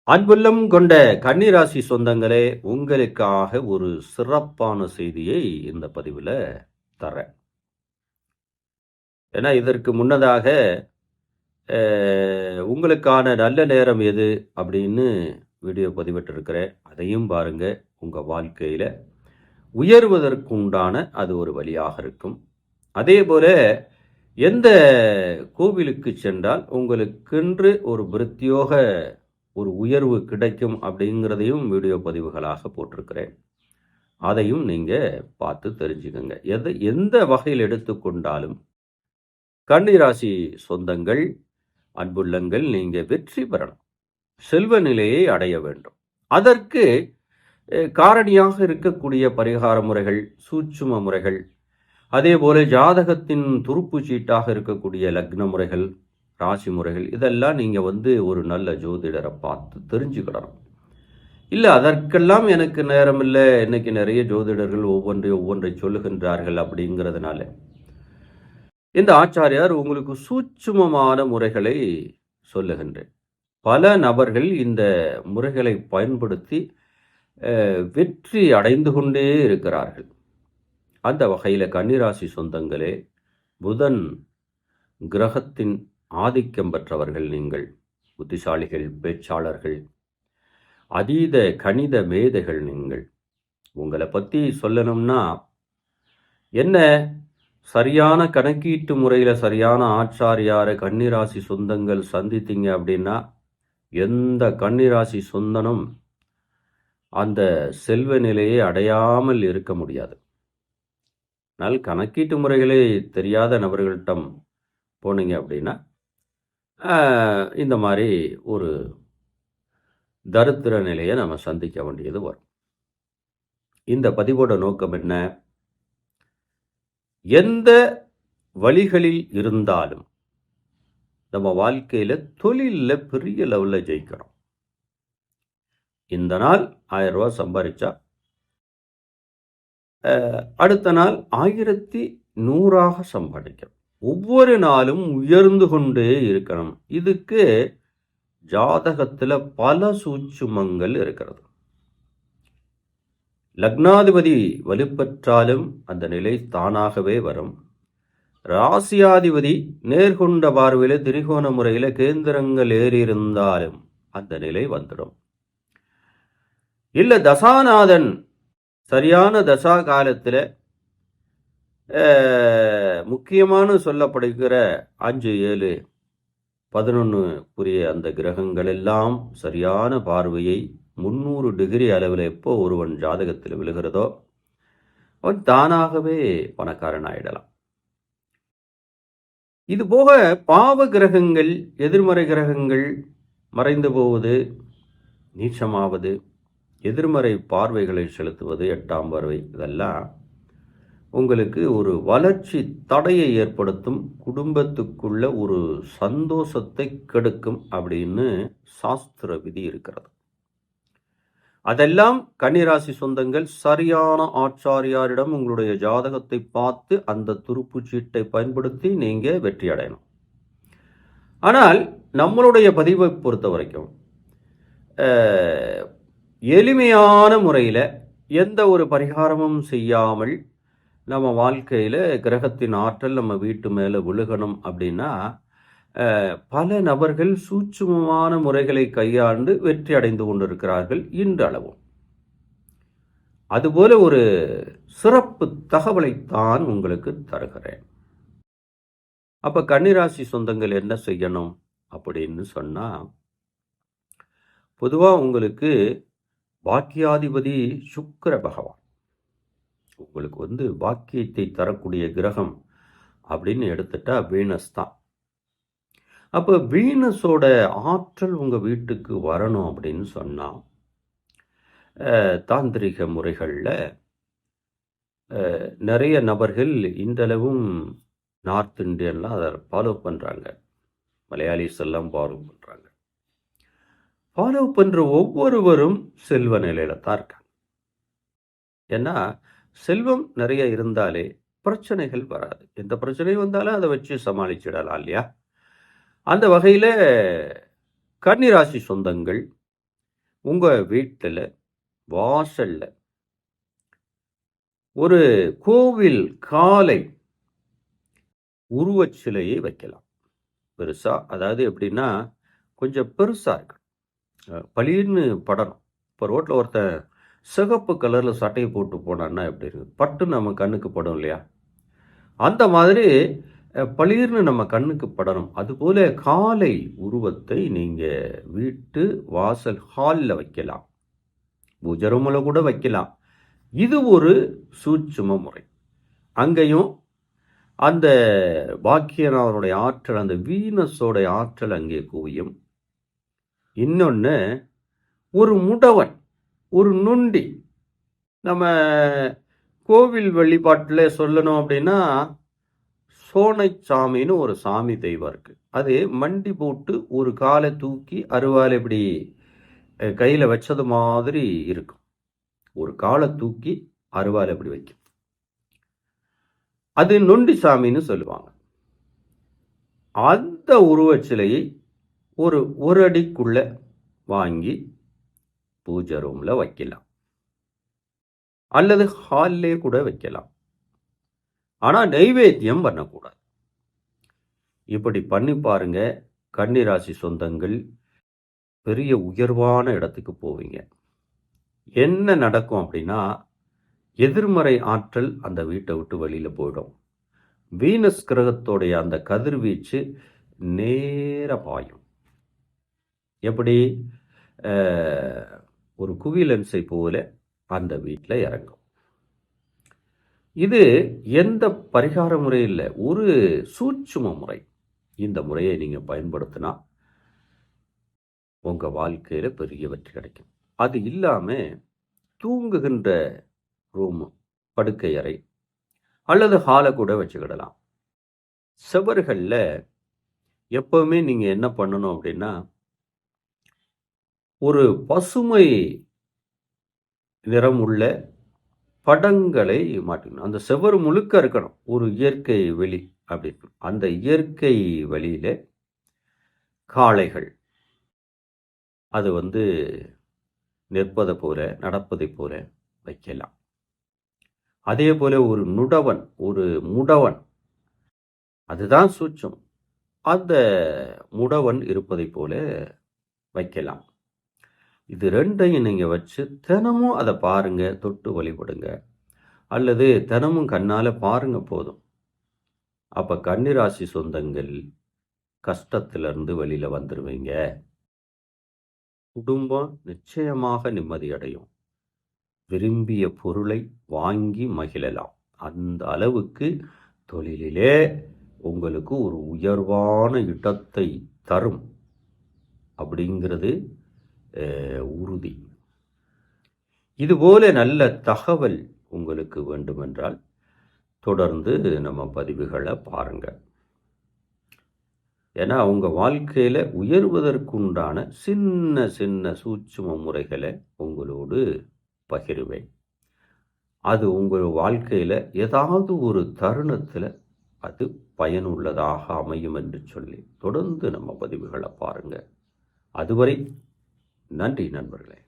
அன்புள்ளம் கொண்ட கன்னிராசி சொந்தங்களே, உங்களுக்காக ஒரு சிறப்பான செய்தியை இந்த பதிவில் தரேன். ஏன்னா இதற்கு முன்னதாக உங்களுக்கான நல்ல நேரம் எது அப்படின்னு வீடியோ பதிவிட்டிருக்கிறேன். அதையும் பாருங்க. உங்கள் வாழ்க்கையில் உயர்வதற்குண்டான அது ஒரு வழியாக இருக்கும். அதே போல எந்த கோவிலுக்கு சென்றால் உங்களுக்கென்று ஒரு பிரத்யோக ஒரு உயர்வு கிடைக்கும் அப்படிங்கிறதையும் வீடியோ பதிவுகளாக போட்டிருக்கிறேன். அதையும் நீங்கள் பார்த்து தெரிஞ்சுக்கோங்க. எந்த வகையில் எடுத்துக்கொண்டாலும் கன்னிராசி சொந்தங்கள், அன்புள்ளங்கள், நீங்கள் வெற்றி பெறணும், செல்வ நிலையை அடைய வேண்டும். அதற்கு காரணியாக இருக்கக்கூடிய பரிகார முறைகள், சூட்சும முறைகள், அதே போல ஜாதகத்தின் துருப்பு சீட்டாக இருக்கக்கூடிய லக்ன முறைகள், ராசி முறைகள், இதெல்லாம் நீங்கள் ஒரு நல்ல ஜோதிடரை பார்த்து தெரிஞ்சுக்கிடணும். இல்லை அதற்கெல்லாம் எனக்கு நேரம் இல்லை, இன்னைக்கு நிறைய ஜோதிடர்கள் ஒவ்வொன்றை சொல்லுகின்றார்கள் அப்படிங்கிறதுனால இந்த ஆச்சாரியார் உங்களுக்கு சூட்சுமமான முறைகளை சொல்லுகின்றேன். பல நபர்கள் இந்த முறைகளை பயன்படுத்தி வெற்றி அடைந்து கொண்டே இருக்கிறார்கள். அந்த வகையில் கன்னிராசி சொந்தங்களே, புதன் கிரகத்தின் ஆதிக்கம் பெற்றவர்கள் நீங்கள். புத்திசாலிகள், பேச்சாளர்கள், அதீத கணித மேதைகள் நீங்கள். உங்களை பற்றி சொல்லணும்னா என்ன, சரியான கணக்கீட்டு முறையில் சரியான ஆச்சாரியாரை கன்னிராசி சொந்தங்கள் சந்தித்தீங்க அப்படின்னா எந்த கன்னிராசி சொந்தனும் அந்த செல்வ நிலையை அடையாமல் இருக்க முடியாது. ஆனால் கணக்கீட்டு முறைகளே தெரியாத நபர்களிடம் போனீங்க அப்படின்னா இந்த மாதிரி ஒரு தரித்திர நிலையை நம்ம சந்திக்க வேண்டியது வரும். இந்த பதிவோட நோக்கம் என்ன, எந்த வழிகளில் இருந்தாலும் நம்ம வாழ்க்கையில் தொழிலில் பெரிய லெவலில் ஜெயிக்கிறோம். இந்த நாள் 1000 ரூபா சம்பாதிச்சா அடுத்த நாள் 1100 சம்பாதிக்கிறோம். ஒவ்வொரு நாளும் உயர்ந்து கொண்டே இருக்கணும். இதுக்கு ஜாதகத்தில் பல சூட்சுமங்கள் இருக்கிறது. லக்னாதிபதி வலுப்பெற்றாலும் அந்த நிலை தானாகவே வரும். ராசியாதிபதி நேர்கொண்ட பார்வையில் திரிகோண முறையில் கேந்திரங்கள் ஏறியிருந்தாலும் அந்த நிலை வந்துடும். இல்லை தசாநாதன் சரியான தசா காலத்தில் முக்கியமான சொல்லப்படுகிற 5, 7, 11 அந்த கிரகங்கள் எல்லாம் சரியான பார்வையை 300 டிகிரி அளவில் எப்போ ஒருவன் ஜாதகத்தில் விழுகிறதோ அவன் தானாகவே பணக்காரன் ஆயிடலாம். இது போக பாவ கிரகங்கள், எதிர்மறை கிரகங்கள் மறைந்து போவது, நீச்சமாவது, எதிர்மறை பார்வைகளை செலுத்துவது, 8ஆம் பார்வை, இதெல்லாம் உங்களுக்கு ஒரு வளர்ச்சி தடையை ஏற்படுத்தும், குடும்பத்துக்குள்ள ஒரு சந்தோஷத்தை கெடுக்கும் அப்படின்னு சாஸ்திர விதி இருக்கிறது. அதெல்லாம் கன்னிராசி சொந்தங்கள் சரியான ஆச்சாரியாரிடம் உங்களுடைய ஜாதகத்தை பார்த்து அந்த துருப்பு சீட்டை பயன்படுத்தி நீங்கள் வெற்றி அடையணும். ஆனால் நம்மளுடைய பதிவை பொறுத்த வரைக்கும் எளிமையான முறையில் எந்த ஒரு பரிகாரமும் செய்யாமல் நம்ம வாழ்க்கையில் கிரகத்தின் ஆற்றல் நம்ம வீட்டு மேலே விழுகணும் அப்படின்னா பல நபர்கள் சூட்சுமமான முறைகளை கையாண்டு வெற்றி அடைந்து கொண்டிருக்கிறார்கள் இன்றளவும். அதுபோல ஒரு சிறப்பு தகவலைத்தான் உங்களுக்கு தருகிறேன். அப்போ கன்னிராசி சொந்தங்கள் என்ன செய்யணும் அப்படின்னு சொன்னால், பொதுவாக உங்களுக்கு பாக்கியாதிபதி சுக்கிர பகவான் உங்களுக்கு பாக்கியத்தை தரக்கூடிய கிரகம் அப்படின்னு எடுத்துட்டா வீனஸ் தான். அப்போ வீனஸோட ஆற்றல் உங்கள் வீட்டுக்கு வரணும் அப்படின்னு சொன்னால் தாந்திரிக முறைகளில் நிறைய நபர்கள் இன்றளவும் நார்த் இந்தியன்லாம் அதை ஃபாலோ பண்ணுறாங்க. மலையாளிஸ் எல்லாம் ஃபாலோ பண்ணுறாங்க. ஃபாலோ பண்ணுற ஒவ்வொருவரும் செல்வ நிலையில் தான் இருக்காங்க. ஏன்னா செல்வம் நிறைய இருந்தாலே பிரச்சனைகள் வராது. எந்த பிரச்சனையும் வந்தாலும் அதை வச்சு சமாளிச்சிடலாம் இல்லையா? அந்த வகையில் கன்னிராசி சொந்தங்கள் உங்கள் வீட்டில் வாசல்ல ஒரு கோவில் காளை உருவச் சிலையை வைக்கலாம். பெருசா, அதாவது எப்படின்னா கொஞ்சம் பெருசா இருக்கு, பளீர்னு படணும். இப்போ ரோட்டில் ஒருத்தன் சிகப்பு கலரில் சட்டையை போட்டு போனான்னா எப்படி இருக்குது, பட்டு நம்ம கண்ணுக்கு படும் இல்லையா? அந்த மாதிரி பளீர்னு நம்ம கண்ணுக்கு படணும். அதுபோல காளை உருவத்தை நீங்கள் வீட்டு வாசல் ஹாலில் வைக்கலாம், பூஜை ரூமில் கூட வைக்கலாம். இது ஒரு சூட்சும முறை. அங்கேயும் அந்த பாக்கியநாதனுடைய ஆற்றல், அந்த வீனஸோடைய ஆற்றல் அங்கே குவியும். இன்னொன்று, ஒரு முடவன், ஒரு நொண்டி, நம்ம கோவில் வழிபாட்டில் சொல்லணும் அப்படின்னா சோனை சாமின்னு ஒரு சாமி தெய்வம் இருக்குது. அது மண்டி போட்டு ஒரு காலை தூக்கி அருவாள் இப்படி கையில் வச்சது மாதிரி இருக்கும். ஒரு காலை தூக்கி அருவாள் இப்படி வைக்கும். அது நொண்டி சாமின்னு சொல்லுவாங்க. அந்த உருவச்சிலையை ஒரு அடிக்குள்ள வாங்கி பூஜை ரூமில் வைக்கலாம், அல்லது ஹால்லே கூட வைக்கலாம். ஆனால் நைவேத்தியம் பண்ணக்கூடாது. இப்படி பண்ணி பாருங்க, கன்னிராசி சொந்தங்கள் பெரிய உயர்வான இடத்துக்கு போவீங்க. என்ன நடக்கும் அப்படின்னா, எதிர்மறை ஆற்றல் அந்த வீட்டை விட்டு வெளியில் போயிடும். வீனஸ் கிரகத்தோடைய அந்த கதிர்வீச்சு நேர பாயும். எப்படி ஒரு குவிலன்ஸை போல அந்த வீட்டில் இறங்கும். இது எந்த பரிகார முறை இல்லை, ஒரு சூட்சும முறை. இந்த முறையை நீங்கள் பயன்படுத்தினா உங்கள் வாழ்க்கையில் பெரிய வெற்றி கிடைக்கும். அது இல்லாமல் தூங்குகின்ற ரூம், படுக்கை அறை அல்லது ஹாலை கூட வச்சுக்கிடலாம். சுவர்களில் எப்போவுமே நீங்கள் என்ன பண்ணணும் அப்படின்னா, ஒரு பசுமை நிறம் உள்ள படங்களை மாட்டணும். அந்த செவர் முழுக்க இருக்கணும் ஒரு இயற்கை வெளி அப்படின்னு. அந்த இயற்கை வெளியில காளைகள் அது நிற்பதை போல, நடப்பதை போல வைக்கலாம். அதே போல ஒரு முடவன், அதுதான் சூட்சம், அந்த முடவன் இருப்பதை போல வைக்கலாம். இது ரெண்டையும் நீங்கள் வச்சு தினமும் அதை பாருங்க, தொட்டு வழிபடுங்க, அல்லது தினமும் கண்ணால் பாருங்க போதும். அப்போ கன்னிராசி சொந்தங்கள் கஷ்டத்திலிருந்து வெளியில் வந்துடுவீங்க. குடும்பம் நிச்சயமாக நிம்மதி அடையும். விரும்பிய பொருளை வாங்கி மகிழலாம். அந்த அளவுக்கு தொழிலிலே உங்களுக்கு ஒரு உயர்வான இடத்தை தரும் அப்படிங்கிறது உறுதி. இதுபோல நல்ல தகவல் உங்களுக்கு வேண்டுமென்றால் தொடர்ந்து நம்ம பதிவுகளை பாருங்க. ஏன்னா உங்கள் வாழ்க்கையில் உயர்வதற்குண்டான சின்ன சின்ன சூட்சும முறைகளை உங்களோடு பகிர்வேன். அது உங்கள் வாழ்க்கையில் ஏதாவது ஒரு தருணத்தில் அது பயனுள்ளதாக அமையும் என்று சொல்லி தொடர்ந்து நம்ம பதிவுகளை பாருங்க. அதுவரை நன்றி நண்பர்களே.